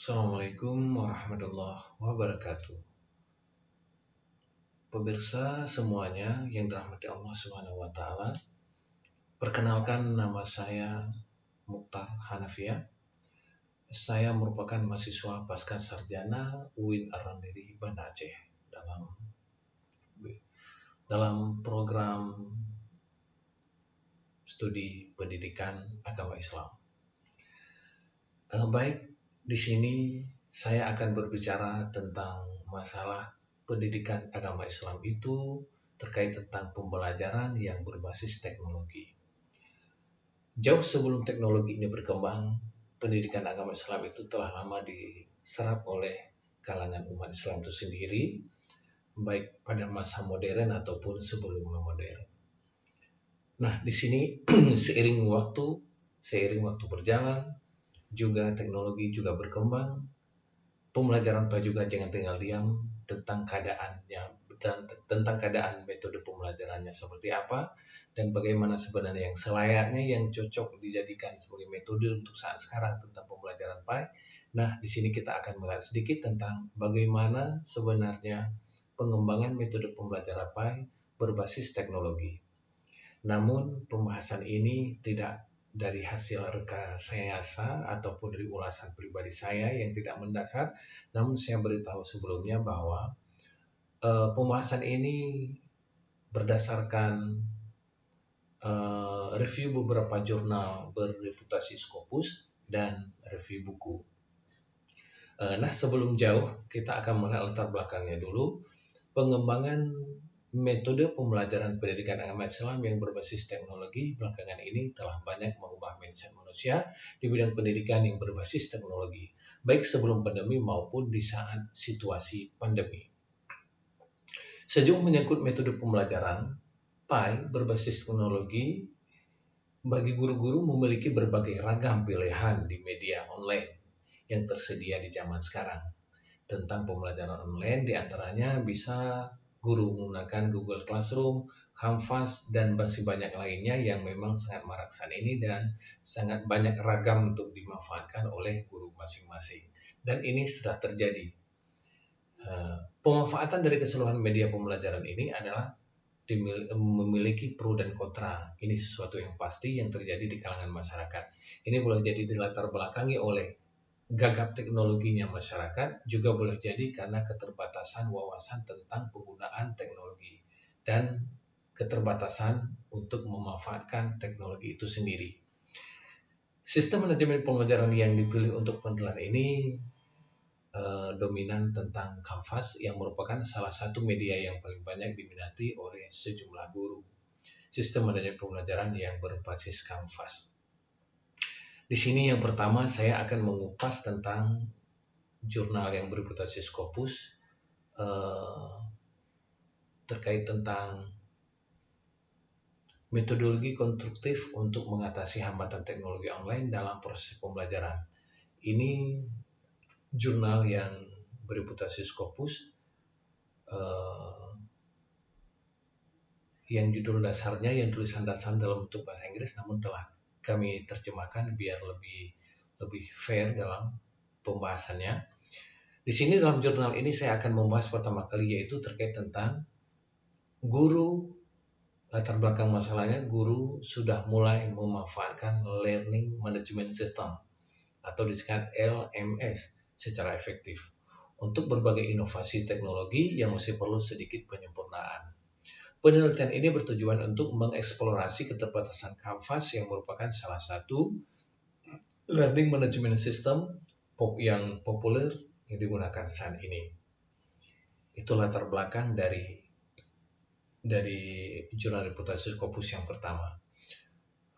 Assalamualaikum warahmatullahi wabarakatuh. Pemirsa semuanya yang dirahmati Allah Subhanahu wa taala. Perkenalkan, nama saya Mukhtar Hanafiah. Saya merupakan mahasiswa pasca sarjana UIN Arandiri Banda Aceh dalam program studi pendidikan agama Islam. Baik, di sini saya akan berbicara tentang masalah pendidikan agama Islam itu terkait tentang pembelajaran yang berbasis teknologi. Jauh sebelum teknologi ini berkembang, pendidikan agama Islam itu telah lama diserap oleh kalangan umat Islam itu sendiri, baik pada masa modern ataupun sebelum modern. Nah, di sini seiring waktu berjalan, juga teknologi juga berkembang, pembelajaran juga jangan tinggal diam tentang keadaannya dan tentang keadaan metode pembelajarannya seperti apa dan bagaimana sebenarnya yang selayaknya yang cocok dijadikan sebagai metode untuk saat sekarang tentang pembelajaran PAI. Nah, di sini kita akan melihat sedikit tentang bagaimana sebenarnya pengembangan metode pembelajaran PAI berbasis teknologi. Namun, pembahasan ini tidak dari hasil rekayasa ataupun dari ulasan pribadi saya yang tidak mendasar, namun saya beritahu sebelumnya bahwa pembahasan ini berdasarkan review beberapa jurnal berreputasi Scopus dan review buku. Nah, sebelum jauh kita akan melihat latar belakangnya dulu. Pengembangan metode pembelajaran pendidikan agama Islam yang berbasis teknologi belakangan ini telah banyak mengubah mindset manusia di bidang pendidikan yang berbasis teknologi, baik sebelum pandemi maupun di saat situasi pandemi. Sejauh menyangkut metode pembelajaran, PAI berbasis teknologi bagi guru-guru memiliki berbagai ragam pilihan di media online yang tersedia di zaman sekarang. Tentang pembelajaran online diantaranya bisa guru menggunakan Google Classroom, Canvas, dan masih banyak lainnya yang memang sangat marak saat ini dan sangat banyak ragam untuk dimanfaatkan oleh guru masing-masing. Dan ini sudah terjadi. Pemanfaatan dari keseluruhan media pembelajaran ini adalah memiliki pro dan kontra. Ini sesuatu yang pasti yang terjadi di kalangan masyarakat. Ini boleh jadi dilatar belakangi oleh gagap teknologinya masyarakat, juga boleh jadi karena keterbatasan wawasan tentang penggunaan teknologi dan keterbatasan untuk memanfaatkan teknologi itu sendiri. Sistem manajemen pembelajaran yang dipilih untuk penilaian ini dominan tentang Canvas yang merupakan salah satu media yang paling banyak diminati oleh sejumlah guru. Sistem manajemen pembelajaran yang berbasis Canvas. Di sini yang pertama saya akan mengupas tentang jurnal yang berreputasi Scopus terkait tentang metodologi konstruktif untuk mengatasi hambatan teknologi online dalam proses pembelajaran. Ini jurnal yang berreputasi Scopus yang judul dasarnya, yang tulisan dasar dalam bentuk bahasa Inggris, namun telah kami terjemahkan biar lebih fair dalam pembahasannya. Di sini dalam jurnal ini saya akan membahas pertama kali yaitu terkait tentang guru. Latar belakang masalahnya, guru sudah mulai memanfaatkan Learning Management System atau disingkat LMS secara efektif untuk berbagai inovasi teknologi yang masih perlu sedikit penyempurnaan. Penelitian ini bertujuan untuk mengeksplorasi keterbatasan Canvas yang merupakan salah satu learning management system yang populer yang digunakan saat ini. Itu latar belakang dari jurnal reputasi Scopus yang pertama.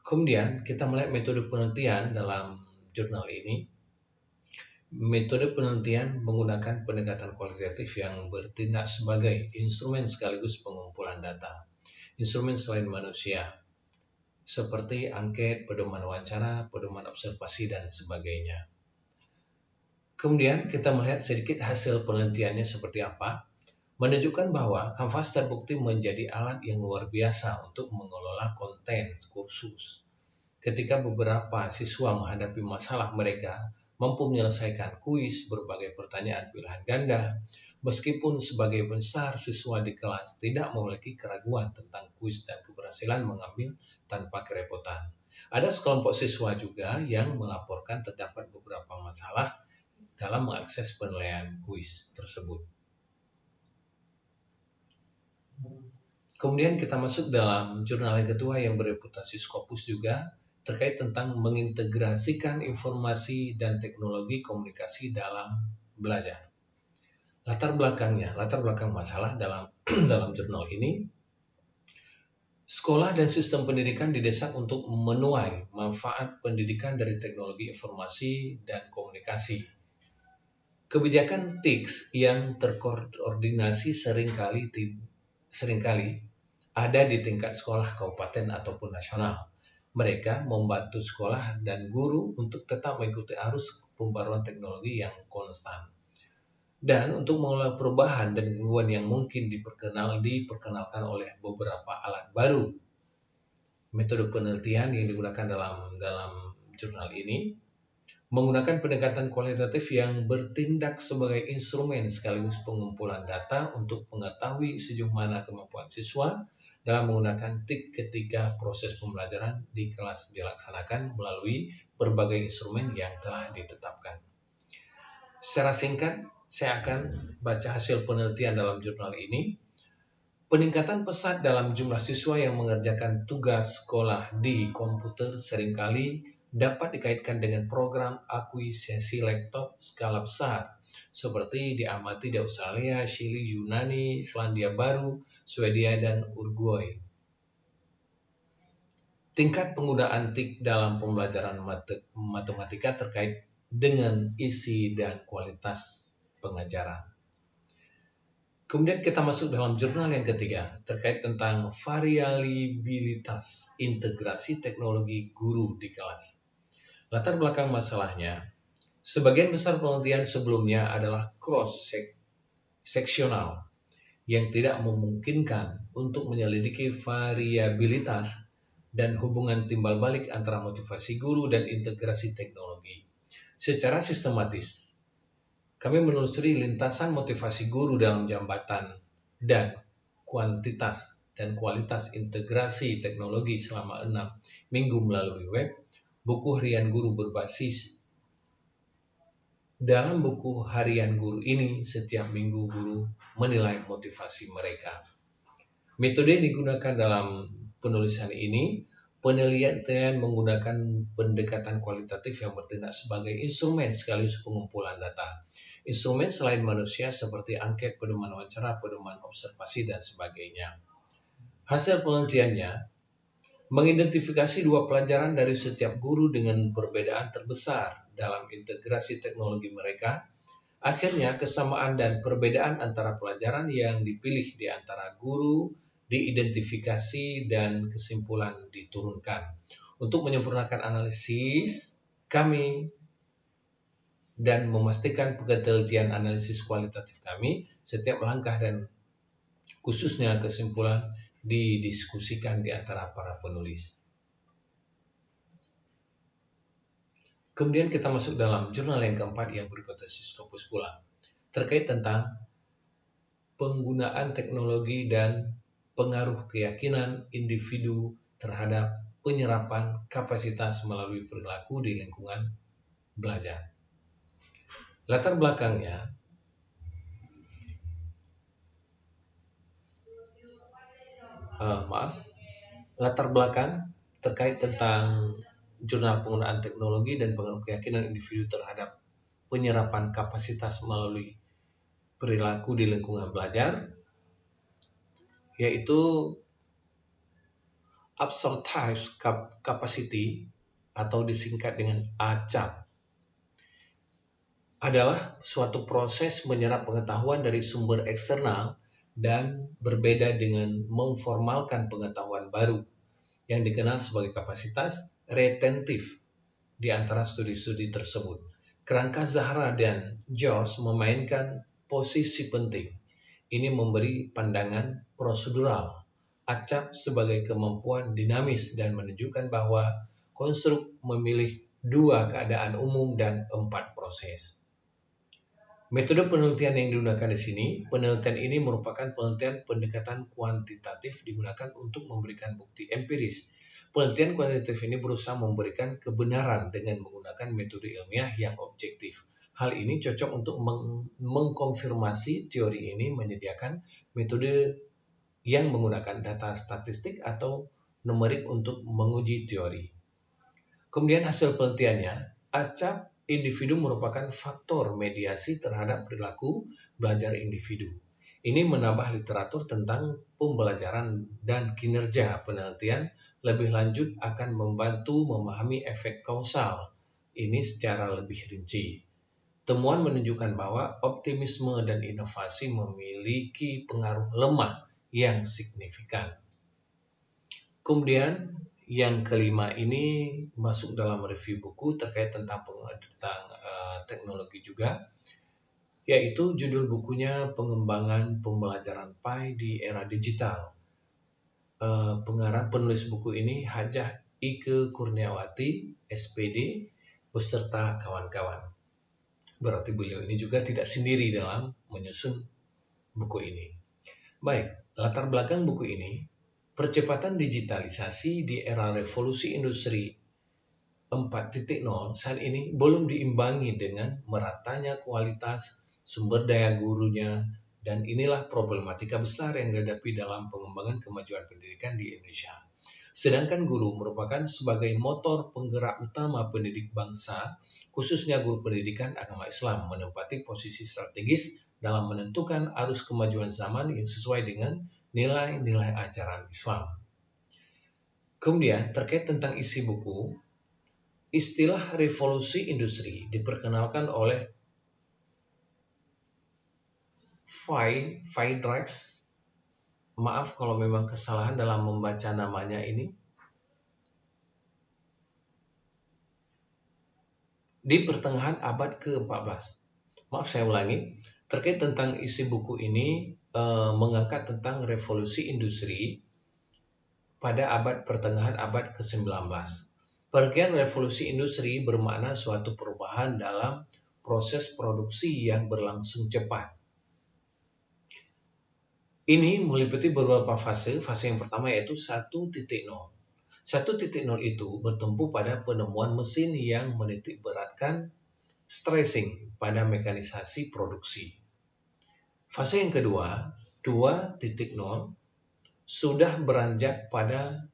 Kemudian kita melihat metode penelitian dalam jurnal ini. Metode penelitian menggunakan pendekatan kualitatif yang bertindak sebagai instrumen sekaligus pengumpulan data. Instrumen selain manusia, seperti angket, pedoman wawancara, pedoman observasi, dan sebagainya. Kemudian kita melihat sedikit hasil penelitiannya seperti apa. Menunjukkan bahwa Canvas terbukti menjadi alat yang luar biasa untuk mengelola konten kursus. Ketika beberapa siswa menghadapi masalah mereka mampu menyelesaikan kuis, berbagai pertanyaan pilihan ganda, meskipun sebagai besar siswa di kelas tidak memiliki keraguan tentang kuis dan keberhasilan mengambil tanpa kerepotan. Ada sekelompok siswa juga yang melaporkan terdapat beberapa masalah dalam mengakses penilaian kuis tersebut. Kemudian kita masuk dalam jurnal yang kedua yang bereputasi Scopus juga, terkait tentang mengintegrasikan informasi dan teknologi komunikasi dalam belajar. Latar belakang masalah dalam dalam jurnal ini, sekolah dan sistem pendidikan didesak untuk menuai manfaat pendidikan dari teknologi informasi dan komunikasi. Kebijakan TIKS yang terkoordinasi seringkali ada di tingkat sekolah kabupaten ataupun nasional. Mereka membantu sekolah dan guru untuk tetap mengikuti arus pembaruan teknologi yang konstan. Dan untuk mengelola perubahan dan gangguan yang mungkin diperkenalkan oleh beberapa alat baru. Metode penelitian yang digunakan dalam jurnal ini menggunakan pendekatan kualitatif yang bertindak sebagai instrumen sekaligus pengumpulan data untuk mengetahui sejauh mana kemampuan siswa dalam menggunakan TIK ketika proses pembelajaran di kelas dilaksanakan melalui berbagai instrumen yang telah ditetapkan. Secara singkat, saya akan baca hasil penelitian dalam jurnal ini. Peningkatan pesat dalam jumlah siswa yang mengerjakan tugas sekolah di komputer seringkali dapat dikaitkan dengan program akuisisi laptop skala besar, seperti diamati di Australia, Chili, Yunani, Selandia Baru, Swedia, dan Uruguay. Tingkat penggunaan TIK dalam pembelajaran matematika terkait dengan isi dan kualitas pengajaran. Kemudian kita masuk dalam jurnal yang ketiga, terkait tentang variabilitas integrasi teknologi guru di kelas. Latar belakang masalahnya, sebagian besar penelitian sebelumnya adalah cross-seksional yang tidak memungkinkan untuk menyelidiki variabilitas dan hubungan timbal balik antara motivasi guru dan integrasi teknologi. Secara sistematis, kami menelusuri lintasan motivasi guru dalam jambatan dan kuantitas dan kualitas integrasi teknologi selama 6 minggu melalui web, buku harian guru berbasis. Dalam buku harian guru ini, setiap minggu guru menilai motivasi mereka. Metode yang digunakan dalam penulisan ini, penelitian menggunakan pendekatan kualitatif yang bertindak sebagai instrumen sekaligus pengumpulan data. Instrumen selain manusia seperti angket, pedoman wawancara, pedoman observasi, dan sebagainya. Hasil penelitiannya mengidentifikasi 2 pelajaran dari setiap guru dengan perbedaan terbesar dalam integrasi teknologi mereka. Akhirnya, kesamaan dan perbedaan antara pelajaran yang dipilih di antara guru diidentifikasi dan kesimpulan diturunkan. Untuk menyempurnakan analisis, kami dan memastikan penelitian analisis kualitatif kami, setiap langkah dan khususnya kesimpulan didiskusikan di antara para penulis. Kemudian kita masuk dalam jurnal yang keempat yang berhipotesis Scopus pula, terkait tentang penggunaan teknologi dan pengaruh keyakinan individu terhadap penyerapan kapasitas melalui perilaku di lingkungan belajar. Latar belakangnya, latar belakang terkait tentang jurnal penggunaan teknologi dan pengaruh keyakinan individu terhadap penyerapan kapasitas melalui perilaku di lingkungan belajar, yaitu Absorptive Capacity atau disingkat dengan ACAP, adalah suatu proses menyerap pengetahuan dari sumber eksternal dan berbeda dengan memformalkan pengetahuan baru yang dikenal sebagai kapasitas retentif di antara studi-studi tersebut. Kerangka Zahra dan George memainkan posisi penting. Ini memberi pandangan prosedural ACAP sebagai kemampuan dinamis dan menunjukkan bahwa konstruk memilih 2 keadaan umum, dan 4 proses. Metode penelitian yang digunakan di sini, penelitian ini merupakan penelitian pendekatan kuantitatif digunakan untuk memberikan bukti empiris. Penelitian kuantitatif ini berusaha memberikan kebenaran dengan menggunakan metode ilmiah yang objektif. Hal ini cocok untuk mengkonfirmasi teori ini menyediakan metode yang menggunakan data statistik atau numerik untuk menguji teori. Kemudian hasil penelitiannya, acap individu merupakan faktor mediasi terhadap perilaku belajar individu. Ini menambah literatur tentang pembelajaran dan kinerja penelitian lebih lanjut akan membantu memahami efek kausal ini secara lebih rinci. Temuan menunjukkan bahwa optimisme dan inovasi memiliki pengaruh lemah yang signifikan. Kemudian yang kelima ini masuk dalam review buku terkait tentang teknologi juga, yaitu judul bukunya Pengembangan Pembelajaran Pi di Era Digital. Pengarang penulis buku ini Hajah Ike Kurniawati, SPD, beserta kawan-kawan. Berarti beliau ini juga tidak sendiri dalam menyusun buku ini. Baik, latar belakang buku ini, percepatan digitalisasi di era revolusi industri 4.0 saat ini belum diimbangi dengan meratanya kualitas sumber daya gurunya, dan inilah problematika besar yang dihadapi dalam pengembangan kemajuan pendidikan di Indonesia. Sedangkan guru merupakan sebagai motor penggerak utama pendidik bangsa, khususnya guru pendidikan agama Islam, menempati posisi strategis dalam menentukan arus kemajuan zaman yang sesuai dengan nilai-nilai ajaran Islam. Kemudian terkait tentang isi buku, istilah revolusi industri diperkenalkan oleh Friedrichs. Maaf kalau memang kesalahan dalam membaca namanya ini. Di pertengahan abad ke-14. Maaf saya ulangi, terkait tentang isi buku ini mengangkat tentang revolusi industri pada pertengahan abad ke-19. Pengertian revolusi industri bermakna suatu perubahan dalam proses produksi yang berlangsung cepat. Ini meliputi beberapa fase. Fase yang pertama yaitu 1.0. 1.0 itu bertumpu pada penemuan mesin yang menitik beratkan stressing pada mekanisasi produksi. Fase yang kedua, 2.0, sudah beranjak pada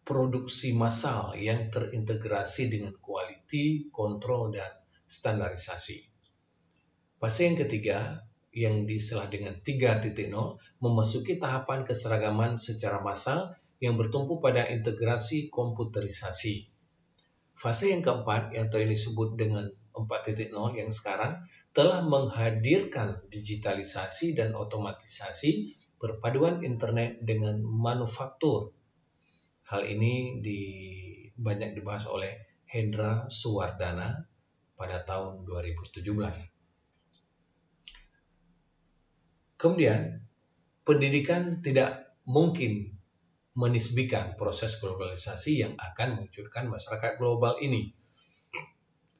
produksi massal yang terintegrasi dengan quality, control, dan standarisasi. Fase yang ketiga, yang diistilah dengan 3.0, memasuki tahapan keseragaman secara massal yang bertumpu pada integrasi komputerisasi. Fase yang keempat, yang tadi disebut dengan 4.0 yang sekarang, telah menghadirkan digitalisasi dan otomatisasi perpaduan internet dengan manufaktur. Hal ini banyak dibahas oleh Hendra Suwardana pada tahun 2017. Kemudian, pendidikan tidak mungkin menisbikan proses globalisasi yang akan mewujudkan masyarakat global ini.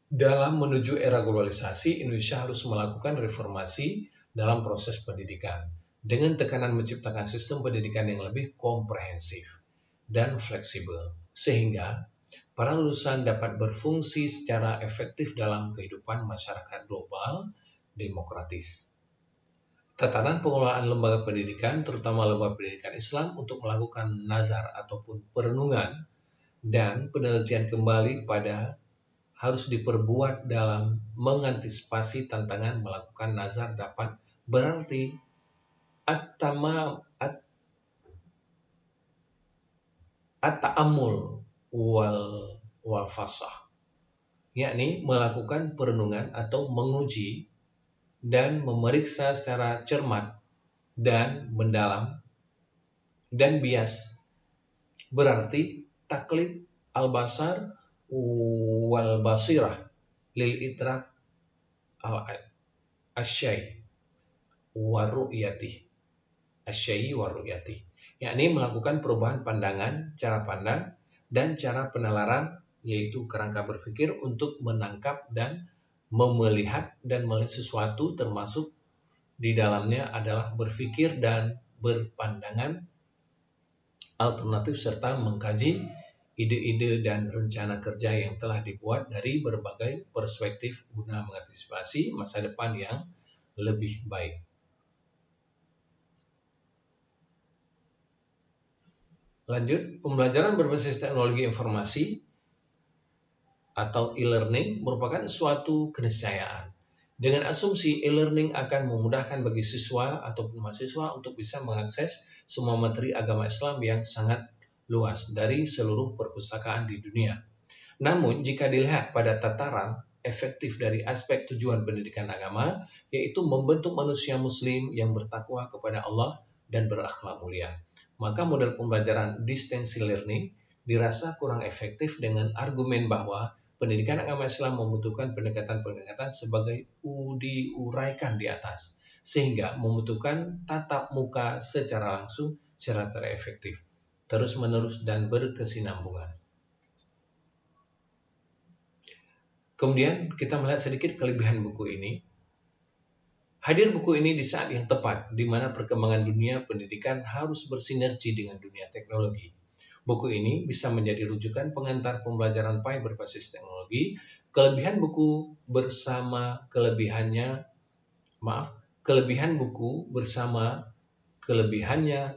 Dalam menuju era globalisasi, Indonesia harus melakukan reformasi dalam proses pendidikan dengan tekanan menciptakan sistem pendidikan yang lebih komprehensif dan fleksibel, sehingga para lulusan dapat berfungsi secara efektif dalam kehidupan masyarakat global demokratis. Tatanan pengelolaan lembaga pendidikan, terutama lembaga pendidikan Islam, untuk melakukan nazar ataupun perenungan dan penelitian kembali pada harus diperbuat dalam mengantisipasi tantangan melakukan nazar dapat berarti at-ta'ammul wal fasah, yakni melakukan perenungan atau menguji dan memeriksa secara cermat dan mendalam dan bias. Berarti taklid al-basar wal basirah lil idrak al-asyai wa ru'yati. Asyai wa ru'yati. Yakni melakukan perubahan pandangan, cara pandang, dan cara penalaran, yaitu kerangka berpikir untuk menangkap dan melihat dan melihat sesuatu, termasuk di dalamnya adalah berpikir dan berpandangan alternatif serta mengkaji ide-ide dan rencana kerja yang telah dibuat dari berbagai perspektif guna mengantisipasi masa depan yang lebih baik. Lanjut, pembelajaran berbasis teknologi informasi atau e-learning merupakan suatu keniscayaan. Dengan asumsi e-learning akan memudahkan bagi siswa ataupun mahasiswa untuk bisa mengakses semua materi agama Islam yang sangat luas dari seluruh perpustakaan di dunia. Namun, jika dilihat pada tataran efektif dari aspek tujuan pendidikan agama, yaitu membentuk manusia muslim yang bertakwa kepada Allah dan berakhlak mulia, maka model pembelajaran distance learning dirasa kurang efektif dengan argumen bahwa pendidikan agama Islam membutuhkan pendekatan-pendekatan sebagai diuraikan di atas, sehingga membutuhkan tatap muka secara langsung, secara efektif, terus-menerus dan berkesinambungan. Kemudian kita melihat sedikit kelebihan buku ini. Hadir buku ini di saat yang tepat, di mana perkembangan dunia pendidikan harus bersinergi dengan dunia teknologi. Buku ini bisa menjadi rujukan pengantar pembelajaran PAI berbasis teknologi. Kelebihan buku bersama kelebihannya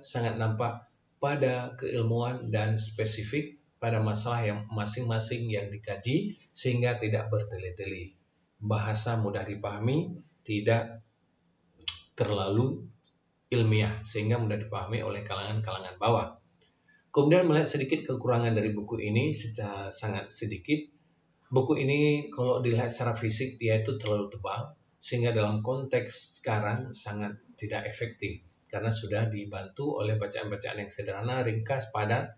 sangat nampak pada keilmuan dan spesifik pada masalah yang masing-masing yang dikaji sehingga tidak bertele-tele. Bahasa mudah dipahami, tidak terlalu ilmiah sehingga mudah dipahami oleh kalangan-kalangan bawah. Kemudian melihat sedikit kekurangan dari buku ini secara sangat sedikit. Buku ini kalau dilihat secara fisik dia itu terlalu tebal sehingga dalam konteks sekarang sangat tidak efektif karena sudah dibantu oleh bacaan-bacaan yang sederhana, ringkas, padat.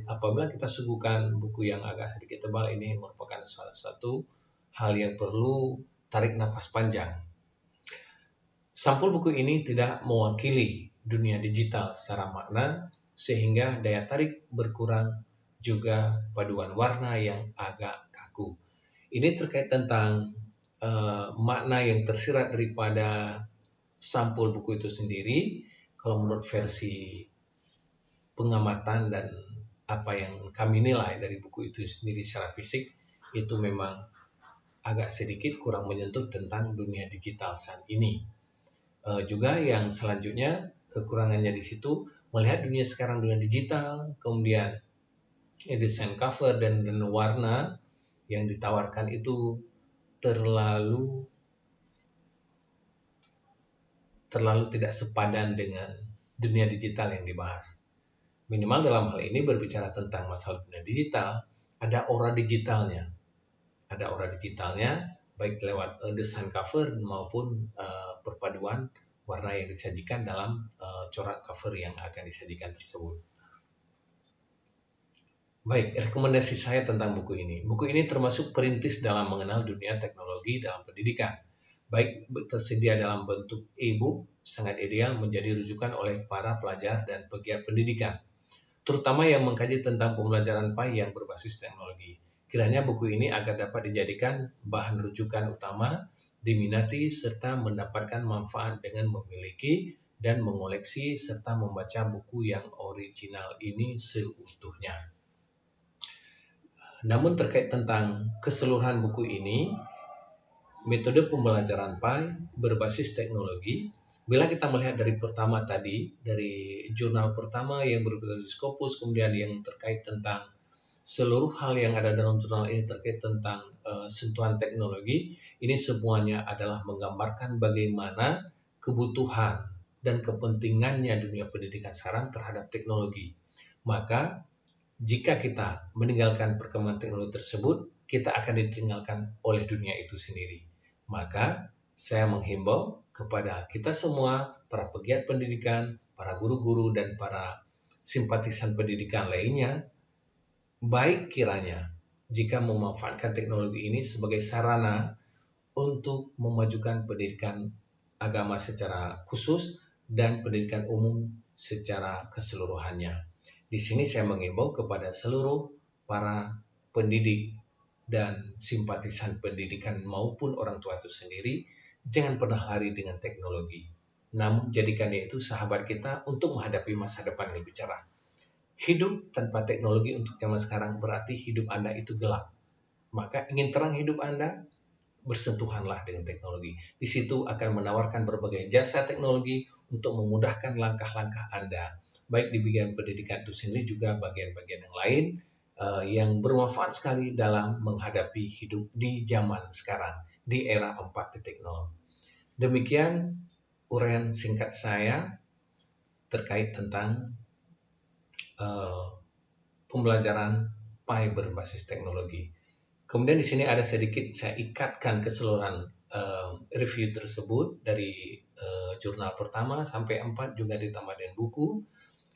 Apabila kita suguhkan buku yang agak sedikit tebal, ini merupakan salah satu hal yang perlu tarik napas panjang. Sampul buku ini tidak mewakili dunia digital secara makna, sehingga daya tarik berkurang, juga paduan warna yang agak kaku. Ini terkait tentang makna yang tersirat daripada sampul buku itu sendiri. Kalau menurut versi pengamatan dan apa yang kami nilai dari buku itu sendiri secara fisik, itu memang agak sedikit kurang menyentuh tentang dunia digital saat ini. Juga yang selanjutnya kekurangannya di situ melihat dunia sekarang, dunia digital, kemudian desain cover dan warna yang ditawarkan itu terlalu tidak sepadan dengan dunia digital yang dibahas. Minimal dalam hal ini berbicara tentang masalah dunia digital, ada aura digitalnya. Ada aura digitalnya baik lewat desain cover maupun perpaduan warna yang disajikan dalam corak cover yang akan disajikan tersebut. Baik, rekomendasi saya tentang buku ini. Buku ini termasuk perintis dalam mengenal dunia teknologi dalam pendidikan. Baik tersedia dalam bentuk e-book, sangat ideal menjadi rujukan oleh para pelajar dan pegiat pendidikan, terutama yang mengkaji tentang pembelajaran PAI yang berbasis teknologi. Kiranya buku ini agar dapat dijadikan bahan rujukan utama, diminati, serta mendapatkan manfaat dengan memiliki dan mengoleksi serta membaca buku yang original ini seutuhnya. Namun terkait tentang keseluruhan buku ini, metode pembelajaran PAI berbasis teknologi, bila kita melihat dari pertama tadi, dari jurnal pertama yang berbasis Scopus, kemudian yang terkait tentang seluruh hal yang ada dalam jurnal ini terkait tentang sentuhan teknologi, ini semuanya adalah menggambarkan bagaimana kebutuhan dan kepentingannya dunia pendidikan sekarang terhadap teknologi. Maka jika kita meninggalkan perkembangan teknologi tersebut, kita akan ditinggalkan oleh dunia itu sendiri. Maka saya menghimbau kepada kita semua, para pegiat pendidikan, para guru-guru, dan para simpatisan pendidikan lainnya, baik kiranya jika memanfaatkan teknologi ini sebagai sarana untuk memajukan pendidikan agama secara khusus dan pendidikan umum secara keseluruhannya. Di sini saya mengimbau kepada seluruh para pendidik dan simpatisan pendidikan maupun orang tua itu sendiri, jangan pernah lari dengan teknologi. Namun jadikannya itu sahabat kita untuk menghadapi masa depan yang lebih cerah. Hidup tanpa teknologi untuk zaman sekarang berarti hidup Anda itu gelap. Maka ingin terang hidup Anda, bersentuhanlah dengan teknologi. Di situ akan menawarkan berbagai jasa teknologi untuk memudahkan langkah-langkah Anda. Baik di bagian pendidikan itu sendiri juga bagian-bagian yang lain yang bermanfaat sekali dalam menghadapi hidup di zaman sekarang, di era 4.0. Demikian uraian singkat saya terkait tentang pembelajaran PAI berbasis teknologi. Kemudian di sini ada sedikit saya ikatkan keseluruhan review tersebut dari jurnal pertama sampai 4 juga ditambah dengan buku.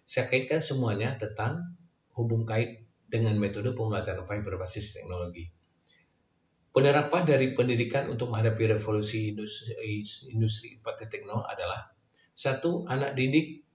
Saya kaitkan semuanya tentang hubung kait dengan metode pembelajaran PAI berbasis teknologi. Penerapan dari pendidikan untuk menghadapi revolusi industri 4.0 adalah satu, anak dididik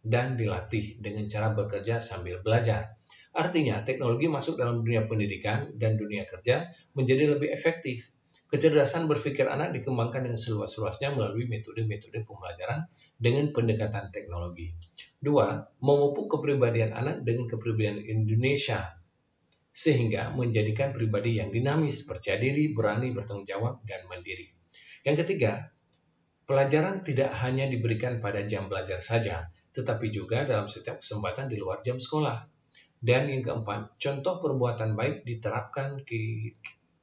dan dilatih dengan cara bekerja sambil belajar. Artinya, teknologi masuk dalam dunia pendidikan dan dunia kerja menjadi lebih efektif. Kecerdasan berpikir anak dikembangkan dengan seluas-luasnya melalui metode-metode pembelajaran dengan pendekatan teknologi. Dua, memupuk kepribadian anak dengan kepribadian Indonesia, sehingga menjadikan pribadi yang dinamis, percaya diri, berani, bertanggung jawab, dan mandiri. Yang ketiga, pelajaran tidak hanya diberikan pada jam belajar saja, tetapi juga dalam setiap kesempatan di luar jam sekolah. Dan yang keempat, contoh perbuatan baik diterapkan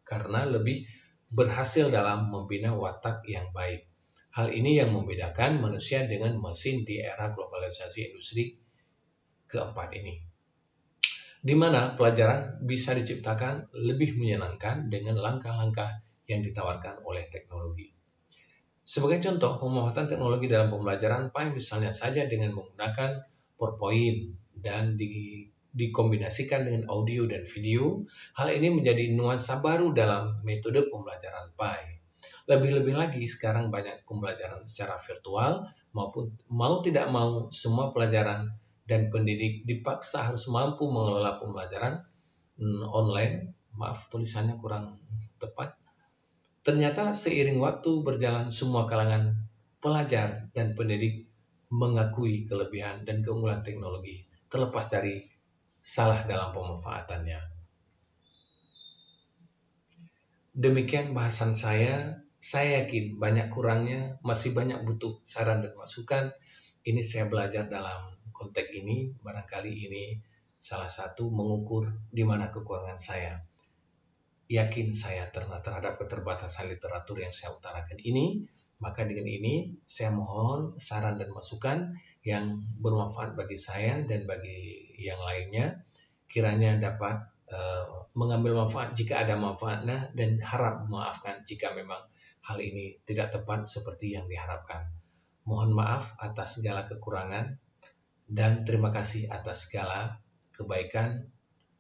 karena lebih berhasil dalam membina watak yang baik. Hal ini yang membedakan manusia dengan mesin di era globalisasi industri keempat ini, di mana pelajaran bisa diciptakan lebih menyenangkan dengan langkah-langkah yang ditawarkan oleh teknologi. Sebagai contoh, pemanfaatan teknologi dalam pembelajaran PAI misalnya saja dengan menggunakan PowerPoint dan dikombinasikan dengan audio dan video, hal ini menjadi nuansa baru dalam metode pembelajaran PAI. Lebih-lebih lagi sekarang banyak pembelajaran secara virtual maupun mau tidak mau semua pelajaran dan pendidik dipaksa harus mampu mengelola pembelajaran online. Maaf tulisannya kurang tepat. Ternyata seiring waktu berjalan semua kalangan pelajar dan pendidik mengakui kelebihan dan keunggulan teknologi terlepas dari salah dalam pemanfaatannya. Demikian bahasan saya yakin banyak kurangnya, masih banyak butuh saran dan masukan. Ini saya belajar dalam konteks ini, barangkali ini salah satu mengukur di mana kekurangan saya. Yakin saya terhadap keterbatasan literatur yang saya utarakan ini, maka dengan ini saya mohon saran dan masukan yang bermanfaat bagi saya dan bagi yang lainnya, kiranya dapat mengambil manfaat jika ada manfaatnya dan harap memaafkan jika memang hal ini tidak tepat seperti yang diharapkan. Mohon maaf atas segala kekurangan dan terima kasih atas segala kebaikan.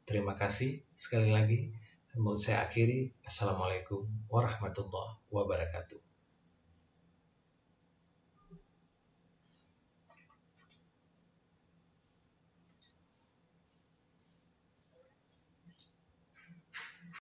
Terima kasih sekali lagi. Mau saya akhiri. Assalamualaikum warahmatullahi wabarakatuh.